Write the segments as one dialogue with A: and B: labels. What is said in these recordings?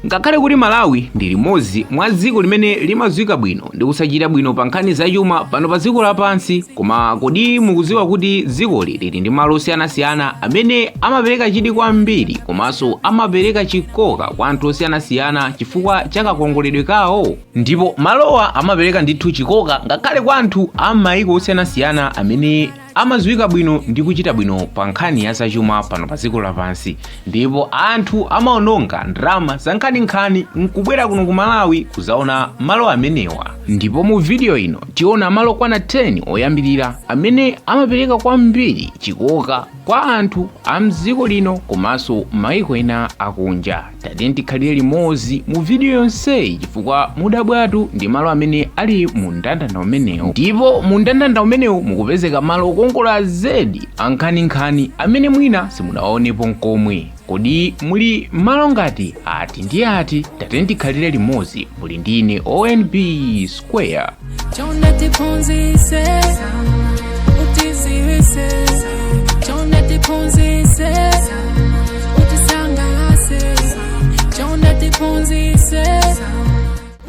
A: Ngakhale kuti Malawi ndi limodzi mwa dziko limene limadziwika bwino ndi kusachita bwino pa nkhani za chuma pano pa dziko lapansi, koma kodi mukudziwa kuti dzikoli lili ndi malo osiyanasiyana amene amapereka chidwi kwambiri komanso amapereka chikoka kwa anthu osiyanasiyana chifukwa cha kakongoledwe kawo? Ndipo malowa amapereka ndithu chikoka ngakhale kwa anthu a mayiko osiyanasiyana amene amadziwika bwino ndi kuchita bwino pa nkhani ya zachuma pano pa dziko lapansi, ndipo anthu amaononga ndalama za nkhaninkhani nkubwera kuno ku Malawi kuzaona malo amenewa. Ndipo mu video ino tiona malo kwana 10 oyambirira amene amapereka kwambiri chikoka kwa anthu a mdziko lino komanso mayiko ena akunja. Tatiye tikhalire limodzi mu video yonseyi chifukwa mudabwatu ndi malo amene ali mu mndandanda umenewu. Ndipo mu mndandanda umenewu mukupezeka malo okongola zedi ankhaninkhani amene mwina simunaonepo nkomwe. Kodi muli malo ngati ati ndi ati? Tatiye tikhalire limodzi, muli ndine ONB Square.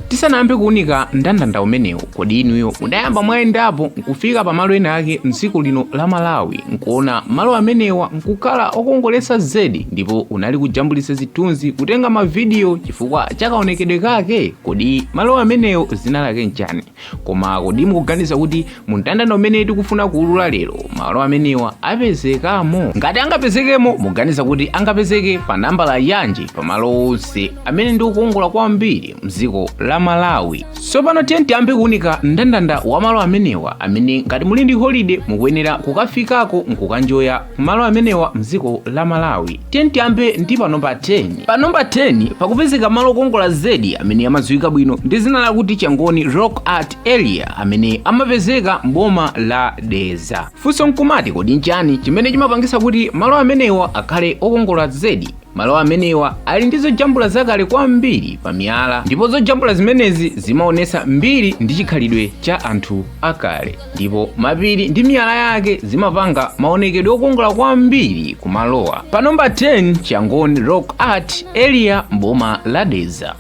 A: Tisanayambe kuunika mndandanda umenewu, kodi inuyo mudayamba mwayendapo nkufika pa malo ena ake mdziko lino la Malawi nkuona malo amenewa nkukhala okongolesa zedi ndipo unali kujambulisa zithunzi kutenga mavidiyo chifukwa chakaonekedwe kake? Kodi malo amenewo zina lake nchani? Koma kodi mukuganiza kuti mu mndandanda umene tikufuna kuulula lero malo amenewa apezekamo? Ngati angapezekemo, mukuganiza kuti angapezeke pa nambala yanji pa malo onse amene ndi okongola kwambiri mdziko la Malawi? Tsopano tiye tiyambe kuunika mndandanda wa malo amenewa amene ngati muli ndi holiday mukuyenera kukafikako nkukanjoya malo amenewa mdziko la Malawi. Tiye tiyambe ndi pa namba 10. Pa namba 10 pakupezeka malo okongola zedi amene amadziwika bwino ndi zina lakuti Changoni Rock Art Area amene amapezeka mboma la Deza. Funso nkumati kodi nchani chimene chimapangisa kuti malo amenewa akhale okongola zedi? Malo amenewa ali ndi zojambula zakale kwambiri pa miyala, ndipo zojambula zimenezi zimaonesa mbiri ndi chikhalidwe cha anthu akale, ndipo mapiri ndi miyala yake zimapanga maonekedwe okongola kwambiri ku malowa. Pa namba 10 Changoni Rock Art Area mboma la Deza.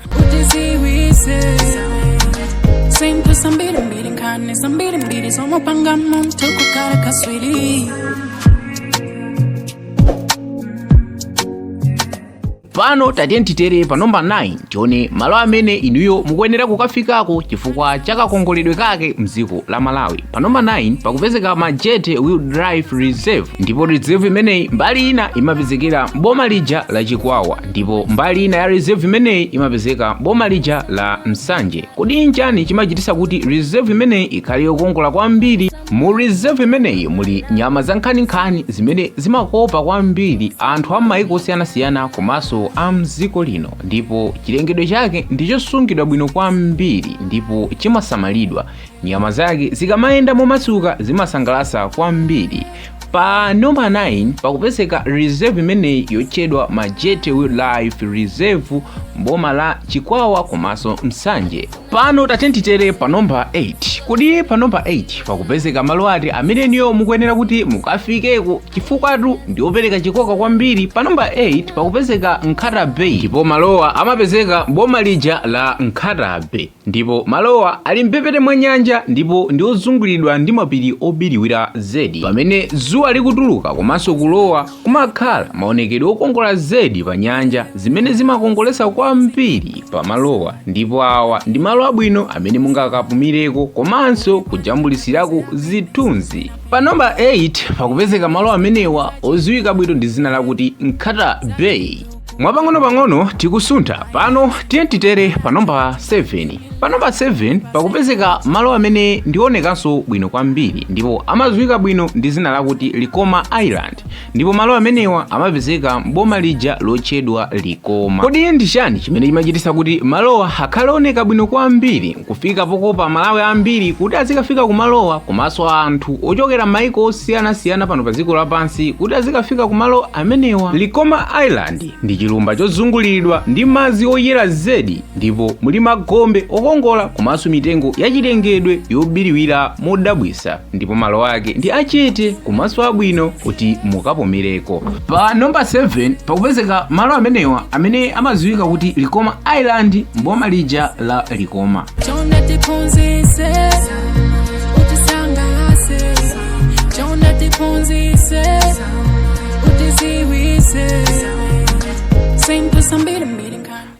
A: Pano tatiye titere pa namba 9 tione malo amene inuyo mukuyenera kukafikako chifukwa chakakongoledwe kake mdziko la Malawi. Pa namba 9 pakupezeka Majete Wildlife Reserve, ndipo reserve imeneyi mbali ina imapezekera boma lija la Chikwawa, ndipo mbali ina ya reserve imeneyi imapezeka boma lija la Msanje. Kodi nchani chimachitisa kuti reserve imeneyi ikhale yokongola kwambiri? Mu reserve imeneyi muli nyama za nkhaninkhani zimene zimakopa kwambiri anthu a mayiko osiyanasiyana komanso a mdziko lino, ndipo chilengedwe chake ndichosungidwa bwino kwambiri ndipo chimasamalidwa. Nyama zake zikamayenda momasuka zimasangalasa kwambiri. Pa namba 9 pakupezeka reserve imeneyi yotchedwa Majete Wildlife Reserve mboma la Chikwawa komanso Msanje. Pano tatiye titere pa namba 8. Kodi pa namba 8 pakupezeka malo ati amene niyo mukuyenera kuti mukafikeko chifukwatu ndi opereka chikoka kwambiri. Pa namba 8 pakupezeka Nkhata Bay, ndipo malowa amapezeka boma lija la Nkhata Bay, ndipo malowa ali mpepete mwa nyanja ndipo ndi ozungulidwa ndi mapiri obiriwira zedi. Pamene dzuwa likutuluka komanso kulowa kumakhala maonekedwe okongola zedi pa nyanja zimene zimakongolesa kwambiri pa malowa, ndipo awa ndi malo abwino amene mungakapumireko komanso kujambulisirako zithunzi. Pa namba 8 pakupezeka malo amenewa odziwika bwino ndi zina lakuti Nkhata Bay. Mwapang'ono tikusuntha pano tiye titere pa namba 7. Pa namba 7 pakupezeka malo amene ndionekanso bwino kwambiri ndipo amadziwika bwino ndi zina lakuti Likoma Island, ndipo malo amenewa amapezeka boma lija lotchedwa Likoma. Kodi ndi chani chimene chimachitisa kuti malowa akhale oneka bwino kwambiri nkufika pokopa Malawi ambiri kuti azikafika ku malowa, komanso anthu ochokera mayiko osiyanasiyana pano pa dziko lapansi kuti azikafika ku malo amenewa? Likoma Island ndi chilumba chozungulidwa ndi madzi oyera zedi ndipo muli magombe okongola komanso mitengo yachilengedwe yobiriwira modabwisa ndipo malo ake ndi achete komanso abwino kuti mukapomereko. Pa number 7 pakupezeka malo amenewa amene amadziwika kuti Likoma Island mboma lija la Likoma.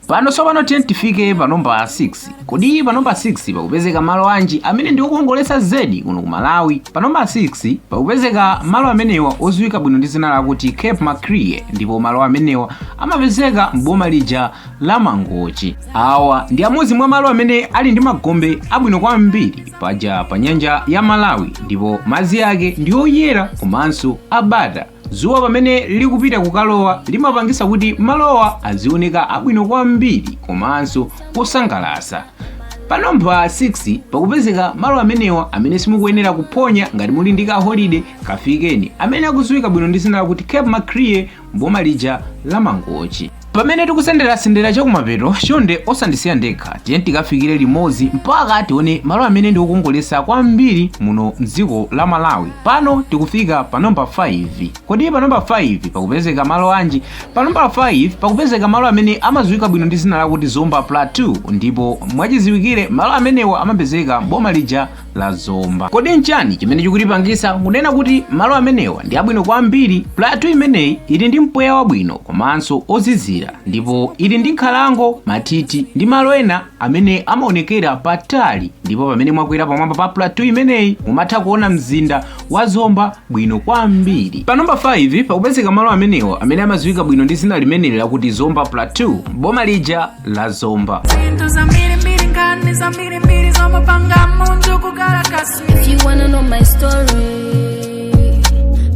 A: Pano sopano tifike pa number 6. Kodi pa number 6 pakupezeka malo anji amene ndi okongolesa zedi kuno ku Malawi. Pa number 6 pakupezeka malo amenewa odziwika bwino ndi zina lakuti Cape Maclear ndipo malo amenewa amapezeka mboma lija la Mangochi. Awa ndi amodzi mwa malo amene ali ndi magombe abwino kwambiri paja pa nyanja ya Malawi ndipo madzi ake ndi oyera komanso abata. Zuwa pamene likupita kukalowa limapangisa kuti malowa azioneka abwino kwambiri komanso osangalatsa. Pa number 6 pakupezeka malo amenewa amene simukuyenera kuphonya ngati muli ndi ka holiday kafikeni amene akudziwika bwino ndi zina lakuti Cape Maclear mboma lija la Mangochi. Pamene tikusendera chakumapeto chonde osandisiya ndekha tiye tikafikire limodzi mpaka tione malo amene ndi okongolesa kwambiri muno mdziko la Malawi. Pano tikufika pa number 5. Kodi pa number 5 pakupezeka malo anji? Pa number 5 pakupezeka malo amene amadziwika bwino ndi zina lakuti Zomba plateau ndipo mwachidziwikire malo amenewa amapezeka boma lija la Zomba. Kodi nchani chimene chikutipangisa kunena kuti malo amenewa ndi abwino kwambiri? Plateau imeneyi ili ndi mpweya wabwino komanso ozizira ndipo ili ndi nkhalango, mathithi ndi malo ena amene amaonekera patali ndipo pamene mwakwera pamwamba pa plateau imeneyi mumatha kuona mzinda wa Zomba bwino kwambiri. Pa number 5 pakupezeka malo amenewa amene amadziwika bwino ndi zina limeneli lakuti Zomba plateau boma lija la Zomba.
B: If you wanna know my story,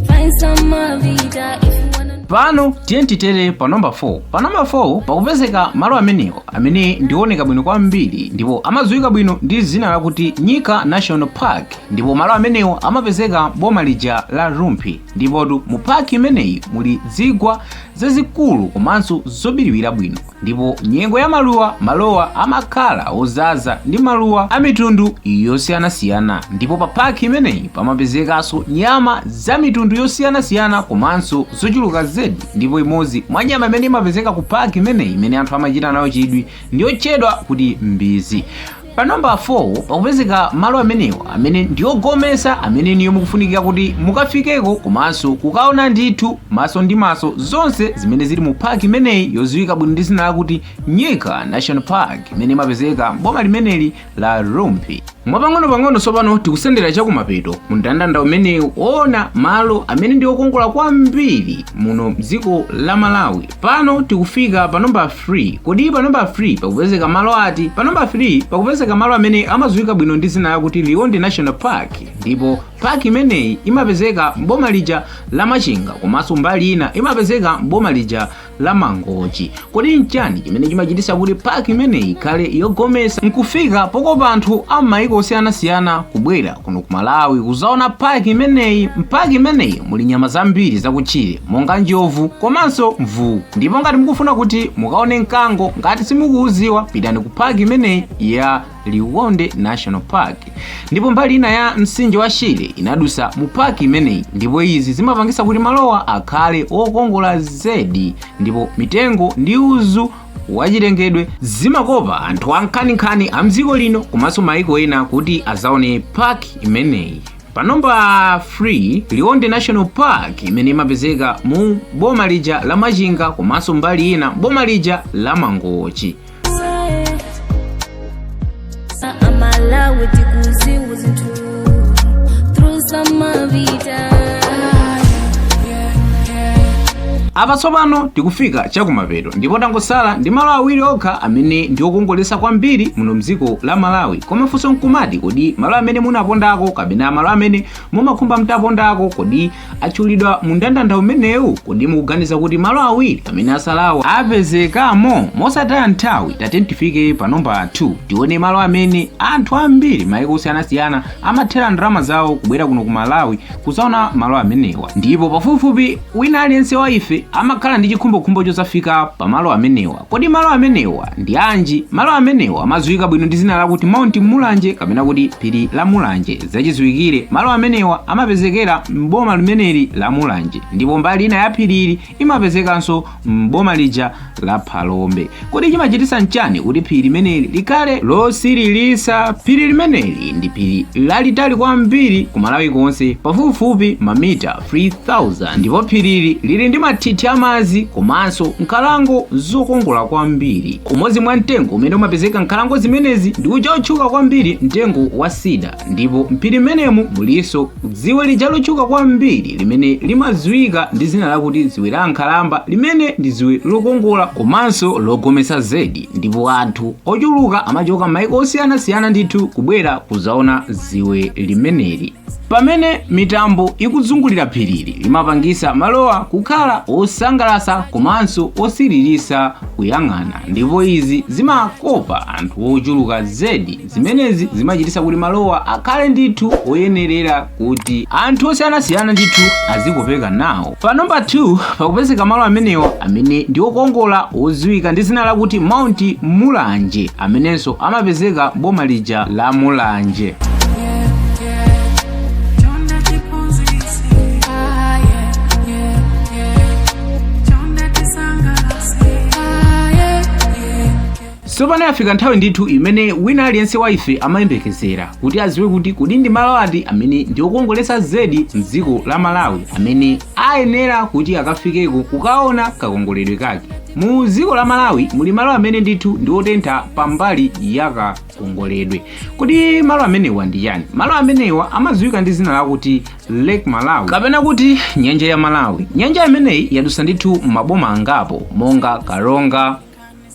B: find some vida.
A: Pano tiye pa number 4. Pa number 4 pakupezeka malo amenewa amene ndioneka bwino kwambiri ndipo amadziwika bwino ndi zina lakuti Nyika National Park ndipo malo amenewa amapezeka boma lija la Rumpi ndipo mu park imeneyi muli zigwa zazikulu komanso zobiriwira bwino ndipo nyengo ya malowa amakhala ozaza ndi maluwa a mitundu yosiyanasiyana ndipo pa park imeneyi pamapezekanso nyama za mitundu yosiyanasiyana komanso zochuluka zedi ndipo imodzi mwa nyama imene imapezeka ku park imeneyi imene anthu amachita nayo chidwi ndi yotchedwa kuti mbizi. Pa number 4 pakupezeka malo amenewa amene ndiogomesa amene niyo mukufunikira kuti mukafikeko komanso kukaona ndithu maso ndi maso zonse zimene zili mu park imeneyi yodziwika bwino ndi zina lakuti Nyika National Park imene imapezeka boma limeneli la Rumpi. Mwapang'ono sopano tikusendera chakumapeto mndandanda umenewu ona malo amene ndi okongola kwambiri muno mdziko la Malawi. Pano tikufika pa number 3. Kodi pa number 3 pakupezeka malo ati? Pa number 3 pakupezeka malo amene amadziwika bwino ndi zina lakuti Liwonde National Park ndipo park imeneyi imapezeka mboma lija la Machinga komanso mbali ina imapezeka mboma lija la Mangochi. Kodi nchani chimene chimachitisa kuti park imeneyi ikhale yogomesa nkufika poko anthu a maiko osiyanasiyana kubwera kuno ku Malawi kuzaona park imeneyi? Park imeneyi muli nyama zambiri zakutchire monga njovu komanso mvuwu ndipo ngati mukufuna kuti mukaone mkango ngati simukuuziwa pitani ku park imeneyi ya Liwonde National Park ndipo mbali ina ya mtsinje wa Shire inadusa mu park imeneyi ndipo izi zimapangisa kuti malowa akhale okongola zedi ndipo mitengo ndi uzu wachilengedwe zimakopa anthu ankhaninkhani a mdziko lino komanso maiko ena kuti azaone park imeneyi. Pa number 3 Liwonde National Park imene imapezeka mu boma lija la Machinga komanso mbali ina boma lija la Mangochi.
B: Malawi tikuziuzi tu through some vida.
A: Apa tsopano tikufika chakumapeto ndipo tangosala ndi malo awiri okha amene ndi okongolesa kwambiri muno mdziko la Malawi. Koma funso nkumati kodi malo amene munapondako kapena malo amene mumakhumba mtapondako kodi atchulidwa mu ndandanda umenewu? Kodi mukuganiza kuti malo awiri amene asalawa apezekamo? Mosataya nthawi tatiyeni tifike pa number 2 tione malo amene anthu ambiri maiko osiyanasiyana amathera ndalama zawo kubwera kuno ku Malawi kuzaona malo amenewa ndipo pafupifupi wina aliyense wa ife onse amakhala ndi chikhumbokhumbo chosafika pa malo amenewa. Kodi malo amenewa ndi anji? Malo amenewa amadziwika bwino ndi dzina lakuti Mount Mulanje kapena kuti phiri la Mulanje. Zachidziwikire malo amenewa amapezekera m'boma limeneli la Mulanje, ndipo mbali ina ya phirili imapezekanso m'boma lija la Phalombe. Kodi chimachititsa nchani kuti phiri limeneli likhale losiririsa? Phiri limeneli ndi phiri lalitali kwambiri ku Malawi konse, pafupifupi mamita 3000, ndipo phirili lili ndi mathithi amadzi komanso nkhalango zokongola kwambiri. Umodzi mwa mtengo umene umapezeka nkhalango zimenezi ndi uja otchuka kwambiri, mtengo wa sida, ndipo mphiri mmenemu mulinso dziwe lija lotchuka kwambiri limene limadziwika ndi dzina lakuti dziwe la nkhalamba, limene ndi dziwe lokongola komanso logomesa zedi, ndipo anthu ochuluka amachoka m'mayiko osiyanasiyana ndithu kubwera kuzaona dziwe limeneli. Pamene mitambo ikuzungulira phirili limapangisa malowa kukhala osangalatsa komanso osiririsa kuyang'ana, ndipo izi zimakopa anthu ochuluka zedi. Zimenezi zimachititsa kuti malowa akhale ndithu oyenerera kuti anthu osiyanasiyana ndithu azikopeka nawo. Pa namba 2 pakupezeka malo amenewa amene ndi okongola odziwika ndi dzina lakuti Mount Mulanje, amenenso amapezeka boma lija la Mulanje. Tsopano yafika nthawi ndithu imene wina aliyense wa ife amayembekezera kuti adziwe kuti kodi ndi malo ati amene ndi okongolesa zedi mdziko la Malawi, amene ayenera kuti akafikeko kukaona kakongoledwe kake. Mu dziko la Malawi muli malo amene ndithu ndi otentha pambali ya kakongoledwe. Kodi malo amenewa ndi yani? Malo amenewa amadziwika ndi dzina lakuti Lake Malawi kapena kuti nyanja ya Malawi. Nyanja imeneyi yadusa ndithu maboma angapo monga Karonga,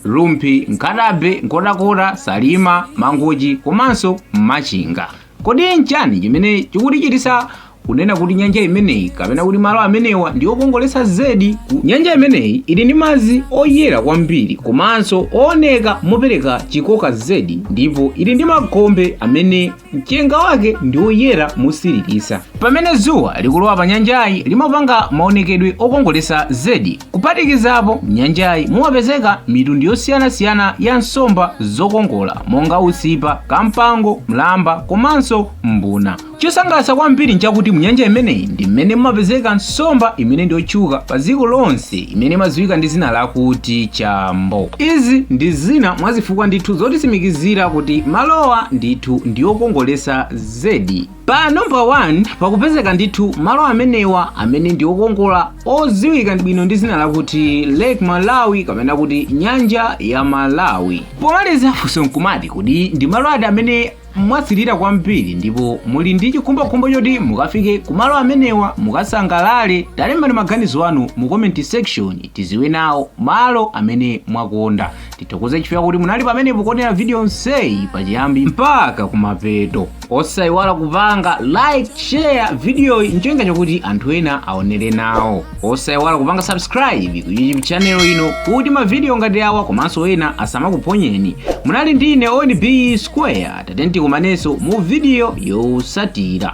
A: Lumpi, Nkhatabe, Nkhotakota, Salima, Mangochi komanso Machinga. Kodi nchani chimene chikutichititsa kunena kuti nyanja imeneyi kapena kuti malo amenewa ndi okongolesa zedi? Nyanja imeneyi ili ndi madzi oyera kwambiri komanso ooneka mopereka chikoka zedi, ndipo ili ndi magombe amene mchenga wake ndi oyera mosiririsa. Pamene dzuwa likulowa pa nyanjayi limapanga maonekedwe okongolesa zedi. Kuphatikizapo nyanjayi mumapezeka mitundu yosiyanasiyana ya nsomba zokongola monga usipa, kampango, mlamba komanso mbuna. Chosangalatsa kwambiri nchakuti munyanja imeneyi ndi mmene mumapezeka nsomba imene ndi otchuka pa dziko lonse, imene imadziwika ndi dzina lakuti chambo. Izi ndi zina mwa zifukwa ndithu zotitsimikizira kuti malowa ndithu ndi okongolesa zedi. Pa namba 1 pakupezeka ndithu malo amenewa amene ndi okongola odziwika bwino ndi dzina lakuti Lake Malawi kapena kuti nyanja ya Malawi. Pomaliza funso nkumati kuti ndi malo ati amene mwatsirira kwambiri ndipo muli ndi chikhumbokhumbo choti mukafike kumalo amenewa mukasangalale. Talembani maganizo anu mu comment section tiziwe nawo malo amene mwakonda. Tithokoze chifukwa kuti munali pamenepo kuonera video nseyi pachiyambi mpaka kumapeto. Osayiwala kupanga like, share video ncholinga chokuti anthu ena aonere nawo. Osayiwala kupanga subscribe ku YouTube channel ino kuti ma video ngati awa komanso ena asamakuponyeni. Munali ndine ONB Square, tatenti kumanenso mu video yotsatira.